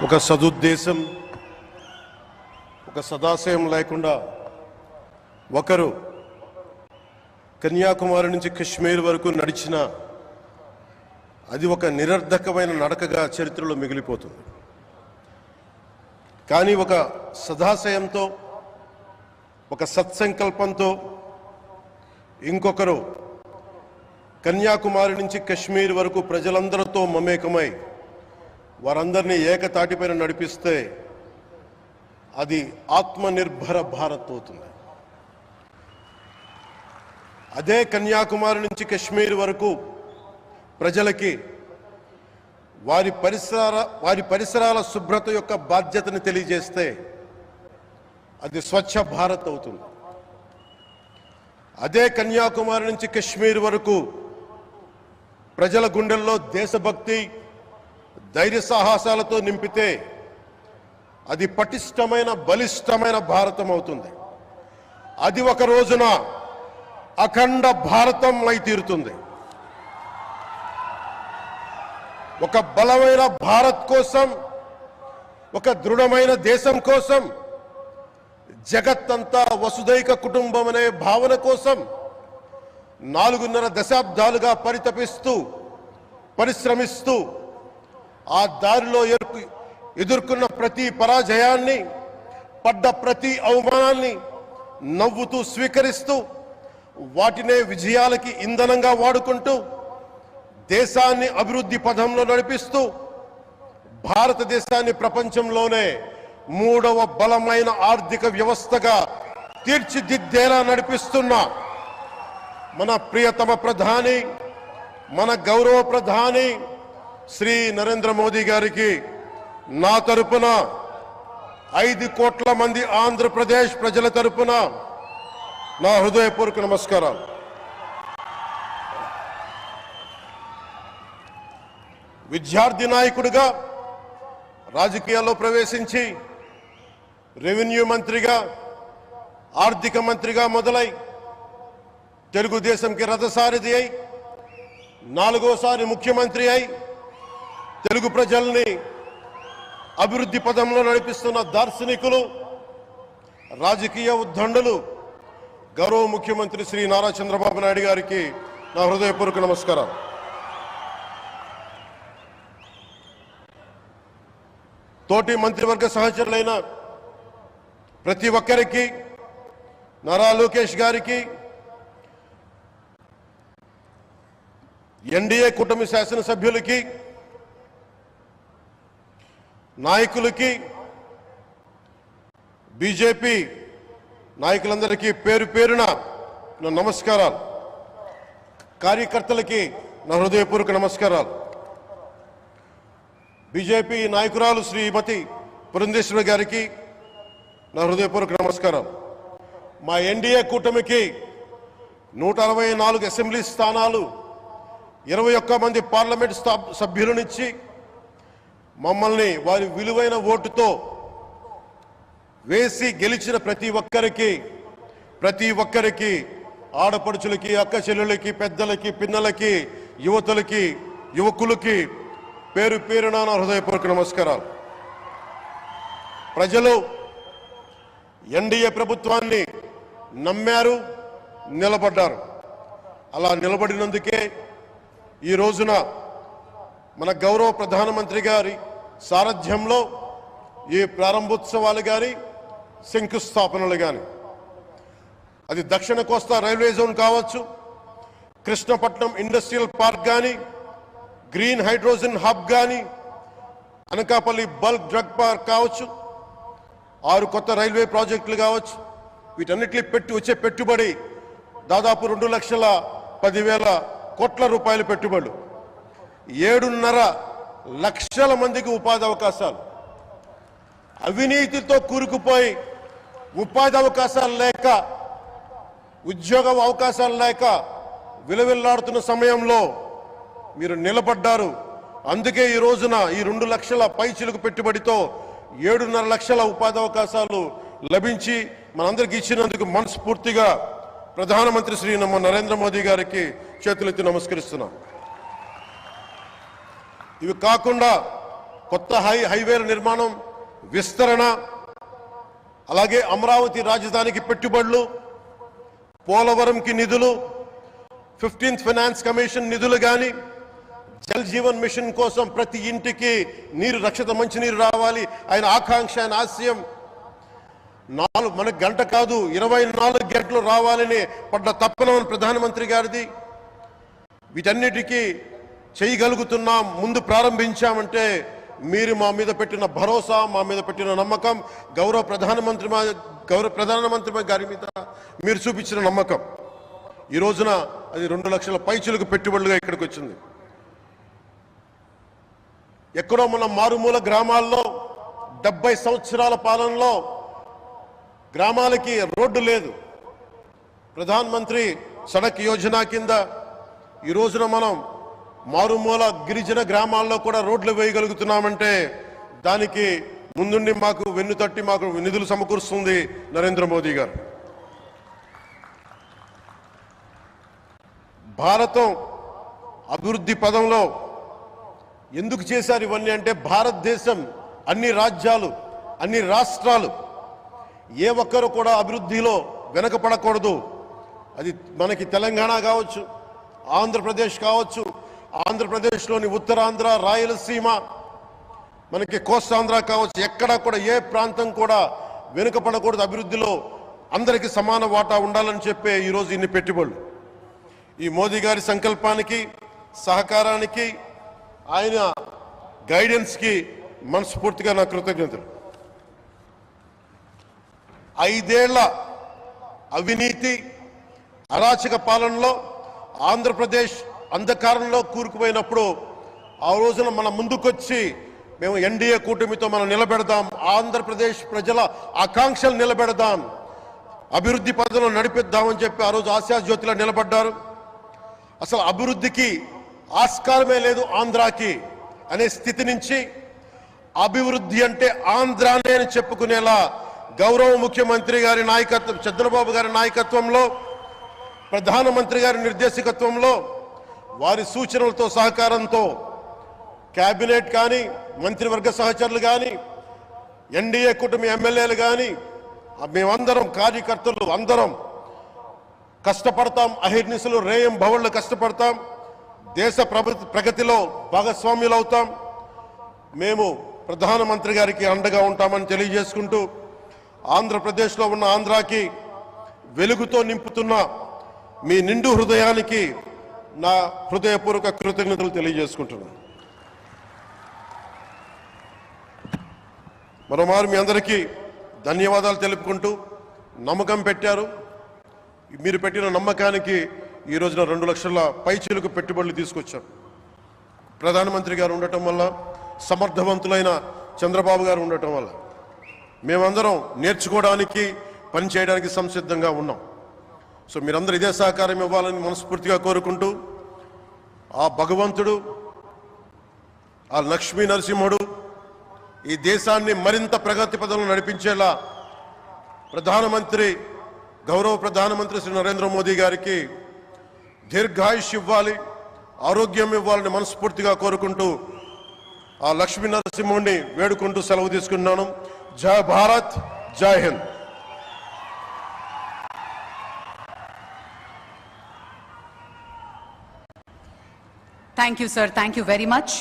ఒక సదుద్దేశం, ఒక సదాశయం లేకుండా ఒకరు కన్యాకుమారి నుంచి కశ్మీర్ వరకు నడిచిన అది ఒక నిరర్ధకమైన నడకగా చరిత్రలో మిగిలిపోతుంది. కానీ ఒక సదాశయంతో, ఒక సత్సంకల్పంతో ఇంకొకరు కన్యాకుమారి నుంచి కశ్మీర్ వరకు ప్రజలందరితో మమేకమై వారందరినీ ఏకతాటిపైన నడిపిస్తే అది ఆత్మనిర్భర భారత్ అవుతుంది. అదే కన్యాకుమారి నుంచి కశ్మీర్ వరకు ప్రజలకి వారి పరిసరాల శుభ్రత యొక్క బాధ్యతను తెలియజేస్తే అది స్వచ్ఛ భారత్ అవుతుంది. అదే కన్యాకుమారి నుంచి కశ్మీర్ వరకు ప్రజల గుండెల్లో దేశభక్తి, ధైర్య సాహసాలతో నింపితే అది పటిష్టమైన, బలిష్టమైన భారతం అవుతుంది. అది ఒక రోజున అఖండ భారతం అయి తీరుతుంది. ఒక బలమైన భారత్ కోసం, ఒక దృఢమైన దేశం కోసం, జగత్తంతా వసుదైక కుటుంబం అనే భావన కోసం 4.5 దశాబ్దాలుగా పరితపిస్తూ, పరిశ్రమిస్తూ ఆ దారిలో ఎదుర్కొన్న ప్రతి పరాజయాన్ని, పడ్డ ప్రతి అవమానాన్ని నవ్వుతూ స్వీకరిస్తూ, వాటినే విజయాలకి ఇంధనంగా వాడుకుంటూ, దేశాన్ని అభివృద్ధి పథంలో నడిపిస్తూ, భారతదేశాన్ని ప్రపంచంలోనే 3వ బలమైన ఆర్థిక వ్యవస్థగా తీర్చిదిద్దేలా నడిపిస్తున్న మన ప్రియతమ ప్రధాని, మన గౌరవ ప్రధాని శ్రీ నరేంద్ర మోదీ గారికి నా తరపున 5 కోట్ల మంది ఆంధ్రప్రదేశ్ ప్రజల తరపున నా హృదయపూర్వక నమస్కారాలు. విద్యార్థి నాయకుడిగా రాజకీయాల్లో ప్రవేశించి రెవెన్యూ మంత్రిగా, ఆర్థిక మంత్రిగా మొదలై తెలుగుదేశంకి రథసారథి అయి 4వసారి ముఖ్యమంత్రి అయి తెలుగు ప్రజల్ని అభివృద్ధి పదంలో నడిపిస్తున్న దార్శనికులు, రాజకీయ ఉద్దండులు గౌరవ ముఖ్యమంత్రి శ్రీ నారా చంద్రబాబు నాయుడు గారికి నా హృదయపూర్వక నమస్కారం. తోటి మంత్రివర్గ సహచరులైన ప్రతి ఒక్కరికి, నారా లోకేష్ గారికి, ఎన్డీఏ కూటమి శాసనసభ్యులకి, నాయకులకి, బీజేపీ నాయకులందరికీ పేరు పేరున నా నమస్కారాలు. కార్యకర్తలకి నా హృదయపూర్వక నమస్కారాలు. బీజేపీ నాయకురాలు శ్రీమతి పురంధేశ్వరి గారికి నా హృదయపూర్వక నమస్కారాలు. మా ఎన్డీఏ కూటమికి 164 అసెంబ్లీ స్థానాలు, 21 మంది పార్లమెంట్ సభ్యులనిచ్చి మమ్మల్ని వారి విలువైన ఓటుతో వేసి గెలిచిన ప్రతి ఒక్కరికి ఆడపడుచులకి, అక్క చెల్లెలకి, పెద్దలకి, పిన్నలకి, యువతులకి, యువకులకి పేరు పేరున నా హృదయపూర్వక నమస్కారాలు. ప్రజలు ఎన్డీఏ ప్రభుత్వాన్ని నమ్మారు, నిలబడ్డారు. అలా నిలబడినందుకే ఈ రోజున మన గౌరవ ప్రధానమంత్రి గారి సారథ్యంలో ఈ ప్రారంభోత్సవాలు కానీ, శంకుస్థాపనలు కానీ, అది దక్షిణ కోస్తా రైల్వే జోన్ కావచ్చు, కృష్ణపట్నం ఇండస్ట్రియల్ పార్క్ కానీ, గ్రీన్ హైడ్రోజన్ హబ్ కానీ, అనకాపల్లి బల్క్ డ్రగ్ పార్క్ కావచ్చు, 6 కొత్త రైల్వే ప్రాజెక్టులు కావచ్చు, వీటన్నిటిని వచ్చే పెట్టుబడి దాదాపు 2,10,000 కోట్ల రూపాయల పెట్టుబడులు, 7.5 లక్షల మందికి ఉపాధి అవకాశాలు. అవినీతితో కూరుకుపోయి ఉపాధి అవకాశాలు లేక, ఉద్యోగ అవకాశాలు లేక విలవిల్లాడుతున్న సమయంలో మీరు నిలబడ్డారు. అందుకే ఈ రోజున ఈ 2 లక్షల పైచిలుకు పెట్టుబడితో 7.5 లక్షల ఉపాధి అవకాశాలు లభించి మనందరికి ఇచ్చినందుకు మనస్ఫూర్తిగా ప్రధానమంత్రి శ్రీ నరేంద్ర మోదీ గారికి చేతులెత్తి నమస్కరిస్తున్నాం. ఇవి కాకుండా కొత్త హైవేల నిర్మాణం, విస్తరణ, అలాగే అమరావతి రాజధానికి పెట్టుబడులు, పోలవరంకి నిధులు, 15th ఫైనాన్స్ కమిషన్ నిధులు కానీ, జల్ జీవన్ మిషన్ కోసం ప్రతి ఇంటికి నీరు, రక్షిత మంచినీరు రావాలి ఆయన ఆకాంక్ష, ఆయన ఆశయం. మనకు గంట కాదు 24 గంటలు రావాలని పడ్డ తప్పన ప్రధానమంత్రి గారిది. వీటన్నిటికీ చేయగలుగుతున్నాం, ముందు ప్రారంభించామంటే మీరు మా మీద పెట్టిన భరోసా, మా మీద పెట్టిన నమ్మకం, గౌరవ ప్రధానమంత్రి గారి మీద మీరు చూపించిన నమ్మకం. ఈ రోజున అది 2 లక్షల పైచులకు పెట్టుబడులుగా ఇక్కడికి వచ్చింది. ఎక్కడో మన మారుమూల గ్రామాల్లో 70 సంవత్సరాల పాలనలో గ్రామాలకి రోడ్డు లేదు. ప్రధాన్ మంత్రి సడక్ యోజన కింద ఈ రోజున మనం మారుమూల గిరిజన గ్రామాల్లో కూడా రోడ్లు వేయగలుగుతున్నామంటే దానికి ముందుండి మాకు వెన్నుతట్టి మాకు నిధులు సమకూరుస్తుంది నరేంద్ర మోదీ గారు. భారతం అభివృద్ధి పదంలో ఎందుకు చేశారు ఇవన్నీ అంటే, భారతదేశం అన్ని రాజ్యాలు, అన్ని రాష్ట్రాలు ఏ ఒక్కరు కూడా అభివృద్ధిలో వెనకపడకూడదు. అది మనకి తెలంగాణ కావచ్చు, ఆంధ్రప్రదేశ్ కావచ్చు, ఆంధ్రప్రదేశ్లోని ఉత్తరాంధ్ర, రాయలసీమ, మనకి కోస్తాంధ్ర కావచ్చు, ఎక్కడా కూడా ఏ ప్రాంతం కూడా వెనుకపడకూడదు. అభివృద్ధిలో అందరికీ సమాన వాటా ఉండాలని చెప్పే ఈరోజు ఇన్ని పెట్టుబడులు. ఈ మోదీ గారి సంకల్పానికి, సహకారానికి, ఆయన గైడెన్స్కి మనస్ఫూర్తిగా నా కృతజ్ఞతలు. 5 ఏళ్ల అవినీతి, అరాచక పాలనలో ఆంధ్రప్రదేశ్ అంధకారంలో కూరుకుపోయినప్పుడు ఆ రోజున మన ముందుకొచ్చి మేము ఎన్డీఏ కూటమితో మనం నిలబెడదాం, ఆంధ్రప్రదేశ్ ప్రజల ఆకాంక్షలు నిలబెడదాం, అభివృద్ధి పథంలో నడిపిద్దామని చెప్పి ఆ రోజు ఆశాజ్యోతిలో నిలబడ్డారు. అసలు అభివృద్ధికి ఆస్కారమే లేదు ఆంధ్రాకి అనే స్థితి నుంచి అభివృద్ధి అంటే ఆంధ్రానే అని చెప్పుకునేలా గౌరవ ముఖ్యమంత్రి గారి నాయకత్వం, చంద్రబాబు గారి నాయకత్వంలో, ప్రధానమంత్రి గారి నిర్దేశకత్వంలో, వారి సూచనలతో, సహకారంతో కేబినెట్ కానీ, మంత్రివర్గ సహచరులు కానీ, ఎన్డీఏ కూటమి ఎమ్మెల్యేలు కానీ, మేమందరం కార్యకర్తలు అందరం కష్టపడతాం. అహిర్నిశలు రేయం భవళ్ళు కష్టపడతాం. దేశ ప్రగతిలో భాగస్వామ్యులు అవుతాం. మేము ప్రధానమంత్రి గారికి అండగా ఉంటామని తెలియజేసుకుంటూ, ఆంధ్రప్రదేశ్లో ఉన్న ఆంధ్రాకి వెలుగుతో నింపుతున్న మీ నిండు హృదయానికి నా హృదయపూర్వక కృతజ్ఞతలు తెలియజేసుకుంటున్నాను. మరోమారు మీ అందరికీ ధన్యవాదాలు తెలుపుకుంటూ, నమ్మకం పెట్టారు. మీరు పెట్టిన నమ్మకానికి ఈ రోజున 2 లక్షల పైచిలకు పెట్టుబడులు తీసుకొచ్చాం. ప్రధానమంత్రి గారు ఉండటం వల్ల, సమర్థవంతులైన చంద్రబాబు గారు ఉండటం వల్ల మేమందరం నేర్చుకోవడానికి, పనిచేయడానికి సంసిద్ధంగా ఉన్నాం. సో మీరందరూ ఇదే సహకారం ఇవ్వాలని మనస్ఫూర్తిగా కోరుకుంటూ, ఆ భగవంతుడు, ఆ లక్ష్మీ నరసింహుడు ఈ దేశాన్ని మరింత ప్రగతి పదంలో నడిపించేలా గౌరవ ప్రధానమంత్రి శ్రీ నరేంద్ర మోదీ గారికి దీర్ఘాయుష్ ఇవ్వాలి, ఆరోగ్యం ఇవ్వాలని మనస్ఫూర్తిగా కోరుకుంటూ, ఆ లక్ష్మీ నరసింహుడిని వేడుకుంటూ సెలవు తీసుకున్నాను. జై భారత్, జై Hind. Thank you, sir. Thank you very much.